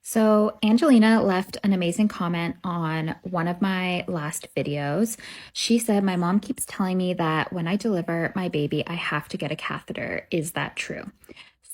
So, Angelina left an amazing comment on one of my last videos. She said, "My mom keeps telling me that when I deliver my baby, I have to get a catheter. Is that true?"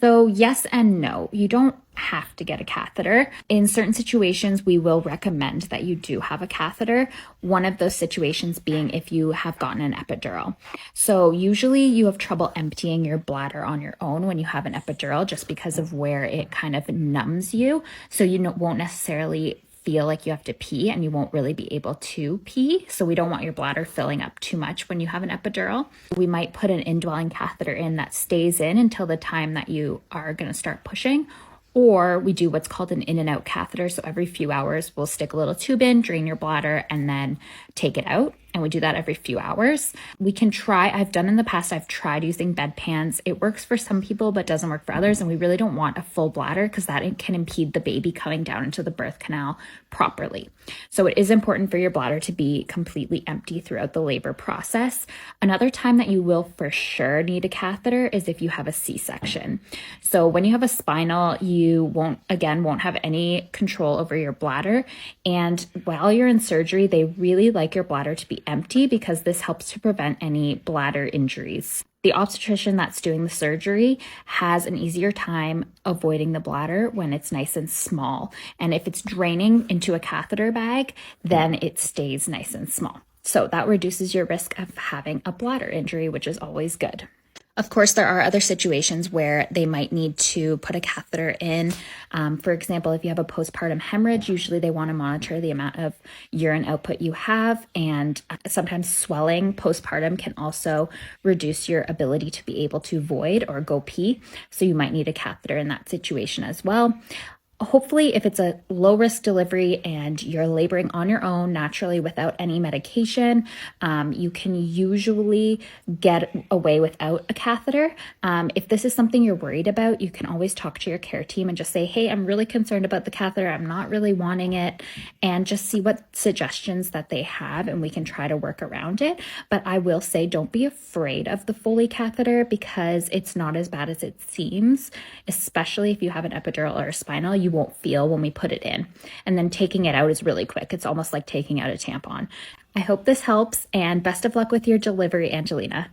So, yes and no. You don't have to get a catheter. In certain situations, we will recommend that you do have a catheter. One of those situations being if you have gotten an epidural. So, usually you have trouble emptying your bladder on your own when you have an epidural just because of where it kind of numbs you. So, you won't necessarily feel like you have to pee and you won't really be able to pee. So we don't want your bladder filling up too much when you have an epidural. We might put an indwelling catheter in that stays in until the time that you are going to start pushing. Or we do what's called an in and out catheter. So every few hours, we'll stick a little tube in, drain your bladder, and then take it out. And we do that every few hours. We can try, I've done in the past, I've tried using bedpans. It works for some people, but doesn't work for others. And we really don't want a full bladder because that can impede the baby coming down into the birth canal properly. So it is important for your bladder to be completely empty throughout the labor process. Another time that you will for sure need a catheter is if you have a C-section. So when you have a spinal, you won't have any control over your bladder. And while you're in surgery, they really like your bladder to be empty because this helps to prevent any bladder injuries. The obstetrician that's doing the surgery has an easier time avoiding the bladder when it's nice and small. And if it's draining into a catheter bag, then it stays nice and small. So that reduces your risk of having a bladder injury, which is always good. Of course, there are other situations where they might need to put a catheter in. For example, if you have a postpartum hemorrhage, usually they want to monitor the amount of urine output you have. And sometimes swelling postpartum can also reduce your ability to be able to void or go pee. So you might need a catheter in that situation as well. Hopefully, if it's a low risk delivery and you're laboring on your own naturally without any medication, you can usually get away without a catheter. If this is something you're worried about, you can always talk to your care team and just say, "Hey, I'm really concerned about the catheter. I'm not really wanting it," and just see what suggestions that they have, and we can try to work around it. But I will say, don't be afraid of the Foley catheter because it's not as bad as it seems, especially if you have an epidural or a spinal. You won't feel when we put it in. And then taking it out is really quick. It's almost like taking out a tampon. I hope this helps, and best of luck with your delivery, Angelina.